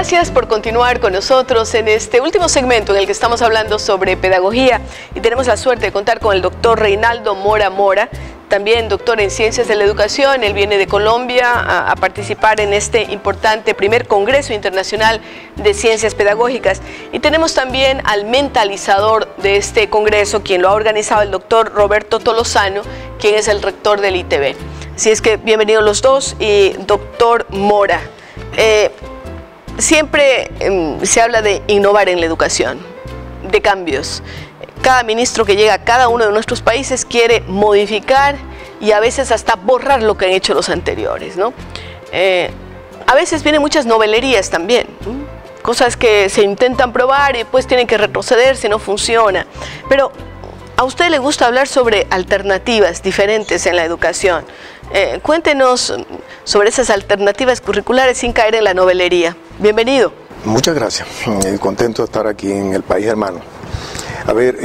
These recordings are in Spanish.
Gracias por continuar con nosotros en este último segmento en el que estamos hablando sobre pedagogía y tenemos la suerte de contar con el doctor Reinaldo Mora Mora, también doctor en Ciencias de la Educación. Él viene de Colombia a participar en este importante primer Congreso Internacional de Ciencias Pedagógicas. Y tenemos también al mentalizador de este Congreso, quien lo ha organizado, el doctor Roberto Tolosano, quien es el rector del ITB. Así es que bienvenidos los dos. Y doctor Mora, siempre se habla de innovar en la educación, de cambios. Cada ministro que llega a cada uno de nuestros países quiere modificar y a veces hasta borrar lo que han hecho los anteriores, ¿no? A veces vienen muchas novelerías también, ¿no? Cosas que se intentan probar y después tienen que retroceder si no funciona. Pero a usted le gusta hablar sobre alternativas diferentes en la educación. Cuéntenos sobre esas alternativas curriculares sin caer en la novelería. Bienvenido. Muchas gracias. Contento de estar aquí en el país hermano. A ver,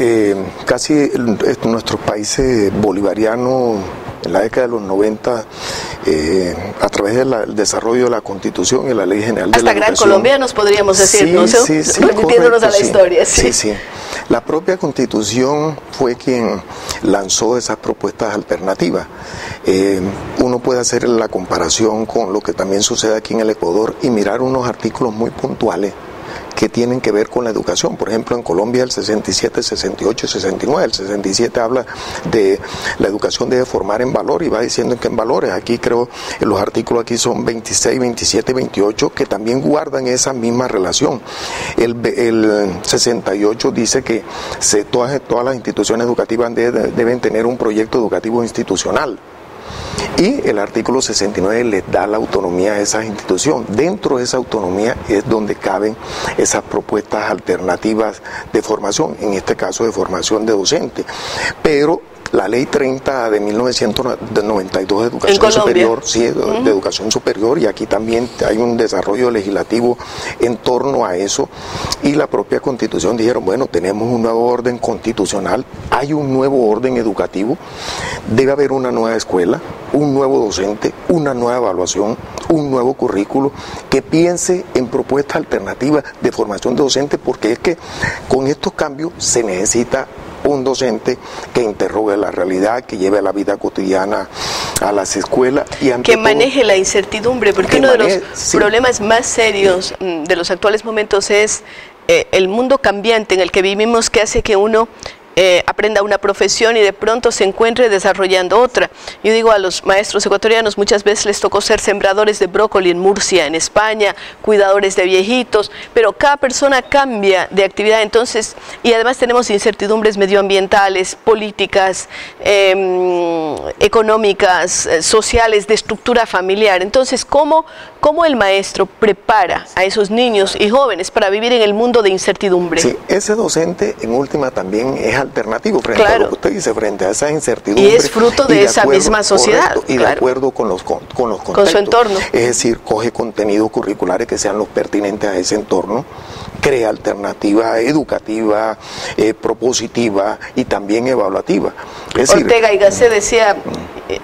casi nuestros países bolivarianos en la década de los 90, a través del desarrollo de la Constitución y la Ley General de la Educación. Hasta gran colombianos podríamos decir, sí, ¿no? Sí, remitiéndonos a la historia. Sí. La propia Constitución fue quien lanzó esas propuestas alternativas. Uno puede hacer la comparación con lo que también sucede aquí en el Ecuador y mirar unos artículos muy puntuales que tienen que ver con la educación. Por ejemplo, en Colombia el 67, 68, 69. El 67 habla de la educación debe formar en valor y va diciendo que en valores. Aquí creo que los artículos aquí son 26, 27, 28 que también guardan esa misma relación. El 68 dice que todas las instituciones educativas deben tener un proyecto educativo institucional. Y el artículo 69 les da la autonomía a esas instituciones. Dentro de esa autonomía es donde caben esas propuestas alternativas de formación, en este caso de formación de docente. Pero la Ley 30 de 1992 de Educación Superior, sí, de Educación Superior, y aquí también hay un desarrollo legislativo en torno a eso, y la propia Constitución dijeron, bueno, tenemos un nuevo orden constitucional, hay un nuevo orden educativo, debe haber una nueva escuela, un nuevo docente, una nueva evaluación, un nuevo currículo, que piense en propuestas alternativas de formación de docente, porque es que con estos cambios se necesita un docente que interrogue la realidad, que lleve la vida cotidiana a las escuelas y que maneje la incertidumbre, porque uno de los problemas más serios de los actuales momentos es el mundo cambiante en el que vivimos, que hace que uno aprenda una profesión y de pronto se encuentre desarrollando otra. Yo digo a los maestros ecuatorianos, muchas veces les tocó ser sembradores de brócoli en Murcia, en España, cuidadores de viejitos, pero cada persona cambia de actividad, entonces, y además tenemos incertidumbres medioambientales, políticas, económicas, sociales, de estructura familiar. Entonces, ¿cómo el maestro prepara a esos niños y jóvenes para vivir en el mundo de incertidumbre? Sí, ese docente en última también es alternativo frente a lo que usted dice, frente a esa incertidumbre. Y es fruto de esa misma sociedad. Correcto, y de acuerdo con los contextos. Con su entorno. Es decir, coge contenidos curriculares que sean los pertinentes a ese entorno, crea alternativa educativa, propositiva y también evaluativa. Es decir, Ortega y Gasset decía,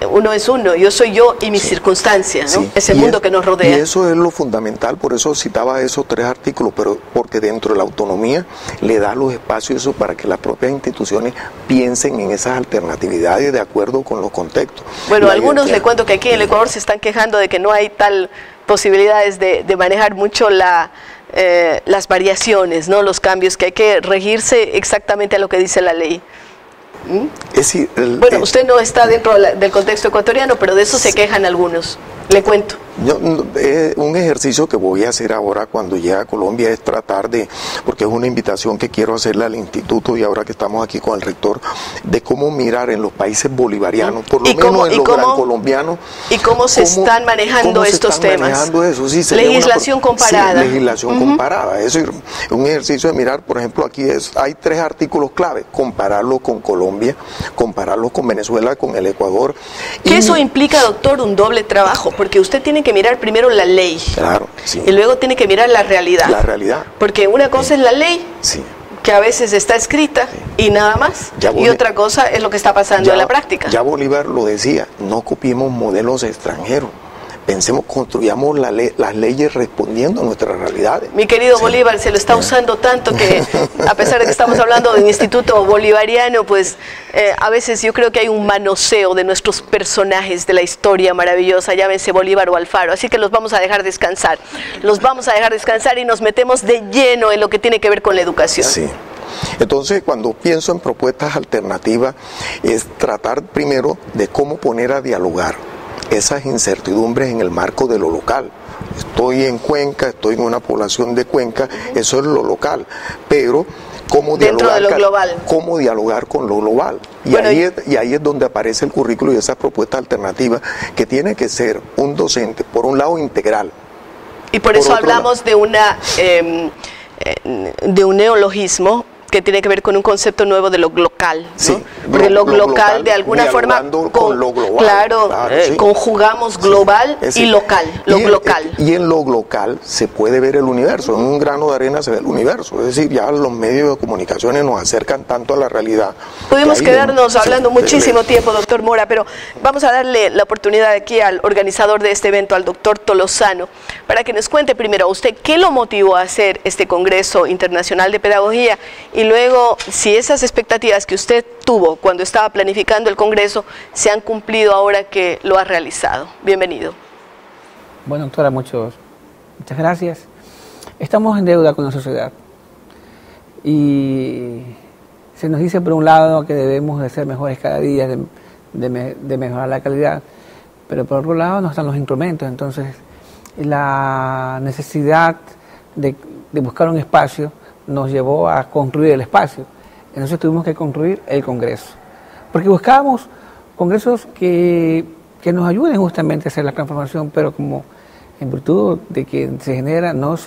uno es uno, yo soy yo y mis circunstancias, ¿no? Sí. Ese mundo que nos rodea. Y eso es lo fundamental, por eso citaba esos tres artículos, pero porque dentro de la autonomía le da los espacios para que las propias instituciones piensen en esas alternatividades de acuerdo con los contextos. Bueno, algunos le cuento que aquí en el Ecuador se están quejando de que no hay tal posibilidades de manejar mucho las variaciones, ¿no? Los cambios, que hay que regirse exactamente a lo que dice la ley. Es decir, bueno, usted no está dentro del contexto ecuatoriano, pero de eso se quejan algunos. Le cuento. Un ejercicio que voy a hacer ahora cuando llegue a Colombia es tratar de, porque es una invitación que quiero hacerle al instituto y ahora que estamos aquí con el rector, de cómo mirar en los países bolivarianos, por lo menos en los gran colombianos. ¿Y cómo se están manejando estos temas? Sí, legislación comparada. Sí, legislación comparada. Eso es un ejercicio de mirar, por ejemplo, aquí hay tres artículos clave: compararlo con Colombia, compararlo con Venezuela, con el Ecuador. Que eso implica, doctor, un doble trabajo, porque usted tiene que mirar primero la ley. Claro, sí. Y luego tiene que mirar la realidad. La realidad. Porque una cosa es la ley, que a veces está escrita y nada más. Y otra cosa es lo que está pasando en la práctica. Ya Bolívar lo decía, no copiemos modelos extranjeros. pensemos, construyamos las leyes respondiendo a nuestras realidades. Mi querido Bolívar se lo está usando tanto que, a pesar de que estamos hablando de un instituto bolivariano, pues a veces yo creo que hay un manoseo de nuestros personajes de la historia maravillosa, llámense Bolívar o Alfaro, así que los vamos a dejar descansar. Los vamos a dejar descansar y nos metemos de lleno en lo que tiene que ver con la educación. Sí. Entonces, cuando pienso en propuestas alternativas, es tratar primero de cómo poner a dialogar esas incertidumbres en el marco de lo local. Estoy en Cuenca, estoy en una población de Cuenca, eso es lo local, pero cómo dialogar con lo global. Y, bueno, ahí es donde aparece el currículo y esa propuesta alternativa que tiene que ser un docente, por un lado, integral. Y por eso hablamos de un neologismo que tiene que ver con un concepto nuevo de lo local, ¿no? Sí, porque lo local de alguna forma con lo global, claro, sí. Conjugamos global y local, local. Y en lo local se puede ver el universo, en un grano de arena se ve el universo, es decir, ya los medios de comunicaciones nos acercan tanto a la realidad. Pudimos quedarnos hablando muchísimo tiempo, doctor Mora, pero vamos a darle la oportunidad aquí al organizador de este evento, al doctor Tolosano, para que nos cuente primero a usted qué lo motivó a hacer este Congreso Internacional de Pedagogía y luego si esas expectativas que usted tuvo cuando estaba planificando el Congreso se han cumplido ahora que lo ha realizado. Bienvenido. Bueno, doctora, muchas gracias. Estamos en deuda con la sociedad y se nos dice por un lado que debemos de ser mejores cada día, de mejorar la calidad, pero por otro lado no están los instrumentos, entonces la necesidad de buscar un espacio nos llevó a construir el espacio. Entonces tuvimos que construir el Congreso, porque buscábamos congresos que nos ayuden justamente a hacer la transformación, pero como en virtud de que se genera no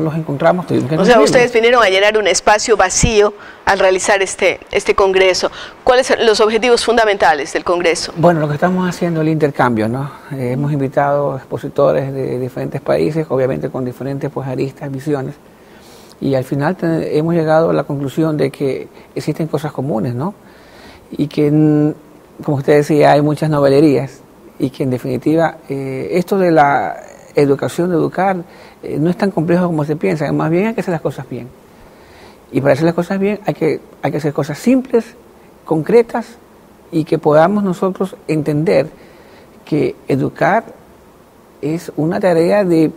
los encontramos. O sea, ustedes vinieron a llenar un espacio vacío al realizar este Congreso. ¿Cuáles son los objetivos fundamentales del Congreso? Bueno, lo que estamos haciendo es el intercambio, ¿no? Hemos invitado expositores de diferentes países, obviamente con diferentes aristas, visiones, y al final hemos llegado a la conclusión de que existen cosas comunes, ¿no? Y que, como usted decía, hay muchas novelerías, y que en definitiva esto de la educación, de educar, no es tan complejo como se piensa, más bien hay que hacer las cosas bien. Y para hacer las cosas bien hay que hacer cosas simples, concretas, y que podamos nosotros entender que educar es una tarea de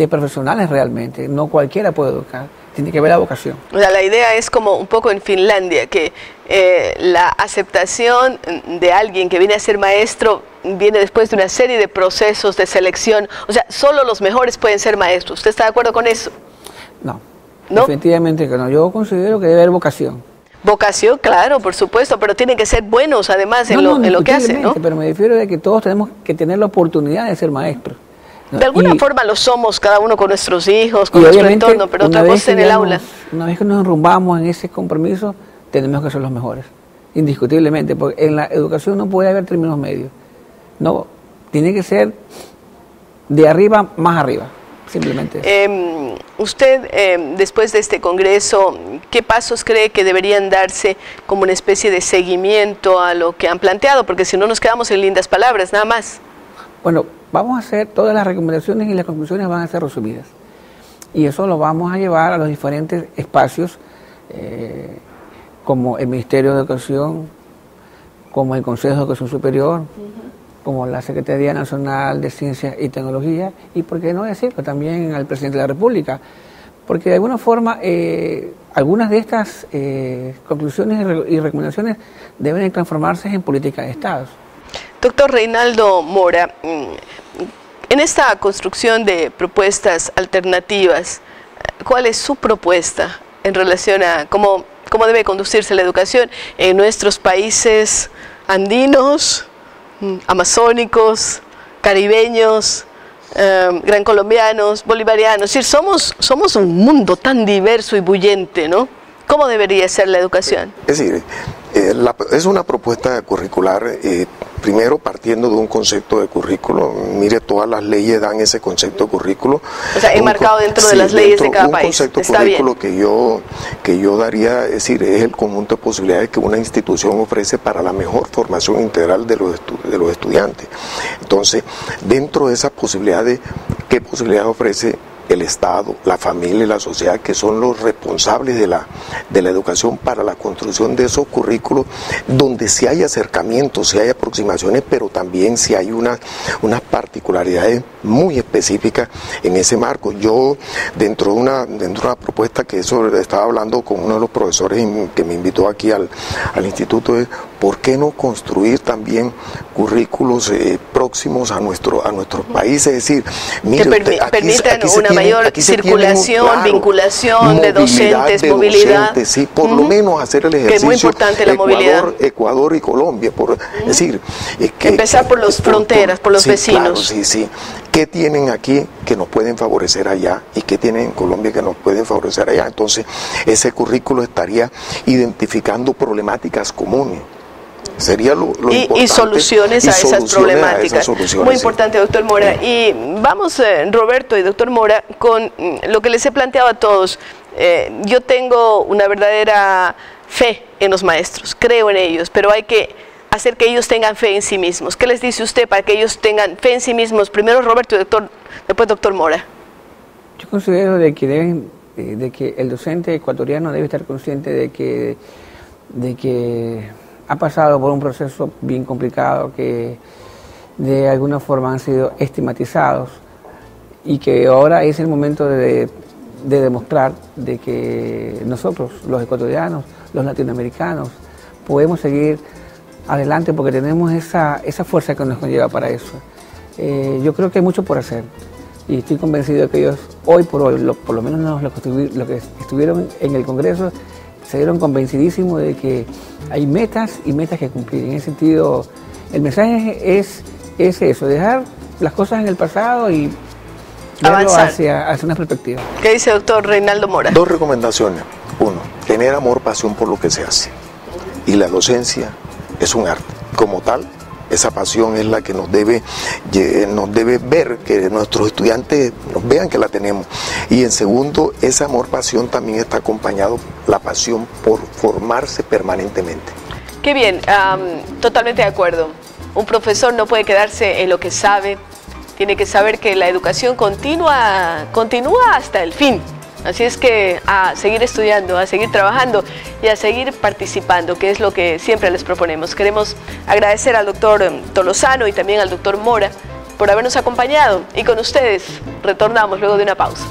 profesionales realmente, no cualquiera puede educar, tiene que haber la vocación. O sea, la idea es como un poco en Finlandia, que la aceptación de alguien que viene a ser maestro viene después de una serie de procesos de selección, o sea, solo los mejores pueden ser maestros. ¿Usted está de acuerdo con eso? No, definitivamente que no. Yo considero que debe haber vocación. Vocación, claro, por supuesto, pero tienen que ser buenos además en lo que hacen, ¿no? Pero me refiero a que todos tenemos que tener la oportunidad de ser maestros, ¿no? De alguna forma lo somos, cada uno con nuestros hijos, con nuestro entorno, pero otra cosa en el aula. Una vez que nos enrumbamos en ese compromiso, tenemos que ser los mejores, indiscutiblemente, porque en la educación no puede haber términos medios. No, tiene que ser de arriba más arriba, simplemente. Usted, después de este Congreso, ¿qué pasos cree que deberían darse como una especie de seguimiento a lo que han planteado? Porque si no nos quedamos en lindas palabras, nada más. Bueno, vamos a hacer todas las recomendaciones y las conclusiones van a ser resumidas. Y eso lo vamos a llevar a los diferentes espacios, como el Ministerio de Educación, como el Consejo de Educación Superior, como la Secretaría Nacional de Ciencias y Tecnología, y por qué no decirlo también al Presidente de la República, porque de alguna forma algunas de estas conclusiones y recomendaciones deben transformarse en políticas de Estado. Doctor Reinaldo Mora, en esta construcción de propuestas alternativas, ¿cuál es su propuesta en relación a cómo debe conducirse la educación en nuestros países andinos, amazónicos, caribeños, gran colombianos, bolivarianos? Es decir, somos un mundo tan diverso y bullente, ¿no? ¿Cómo debería ser la educación? Es decir, Es una propuesta curricular, primero partiendo de un concepto de currículo. Mire, todas las leyes dan ese concepto de currículo. O sea, enmarcado dentro de las leyes de cada país. Un concepto de currículo que yo daría, es decir, es el conjunto de posibilidades que una institución ofrece para la mejor formación integral de los estudiantes. Entonces, dentro de esas posibilidades, ¿qué posibilidades ofrece el Estado, la familia y la sociedad, que son los responsables de la educación para la construcción de esos currículos, donde sí hay acercamientos, sí hay aproximaciones, pero también sí hay unas particularidades muy específicas en ese marco? Yo, dentro de una propuesta que eso estaba hablando con uno de los profesores que me invitó aquí al instituto, es ¿por qué no construir también currículos próximos a nuestros países? Es decir, mire, que permitan una mayor circulación, vinculación de docentes, movilidad. Docentes, sí, por lo menos hacer el ejercicio. Que es muy importante la movilidad. Ecuador y Colombia, es decir, empezar por las fronteras, por los vecinos. Claro, sí. ¿Qué tienen aquí que nos pueden favorecer allá? ¿Y qué tienen en Colombia que nos pueden favorecer allá? Entonces, ese currículo estaría identificando problemáticas comunes. Sería lo importante. Y soluciones a esas problemáticas. Muy importante, doctor Mora. Y vamos, Roberto y doctor Mora, con lo que les he planteado a todos. Yo tengo una verdadera fe en los maestros, creo en ellos, pero hay que hacer que ellos tengan fe en sí mismos. ¿Qué les dice usted para que ellos tengan fe en sí mismos? Primero Roberto y después doctor Mora. Yo considero de que el docente ecuatoriano debe estar consciente de que ha pasado por un proceso bien complicado, que de alguna forma han sido estigmatizados y que ahora es el momento de demostrar de que nosotros, los ecuatorianos, los latinoamericanos, podemos seguir adelante porque tenemos esa fuerza que nos conlleva para eso. Yo creo que hay mucho por hacer y estoy convencido de que ellos hoy por hoy, por lo menos los que estuvieron en el Congreso, se dieron convencidísimos de que hay metas y metas que cumplir. En ese sentido, el mensaje es eso, dejar las cosas en el pasado y verlo hacia una perspectiva. ¿Qué dice el doctor Reinaldo Mora? 2 recomendaciones. 1, tener amor, pasión por lo que se hace. Y la docencia es un arte. Como tal, esa pasión es la que nos debe ver, que nuestros estudiantes nos vean que la tenemos. Y en segundo, ese amor, pasión también está acompañado la pasión por formarse permanentemente. Qué bien, totalmente de acuerdo. Un profesor no puede quedarse en lo que sabe, tiene que saber que la educación continúa hasta el fin. Así es que a seguir estudiando, a seguir trabajando y a seguir participando, que es lo que siempre les proponemos. Queremos agradecer al doctor Tolosano y también al doctor Mora por habernos acompañado y con ustedes retornamos luego de una pausa.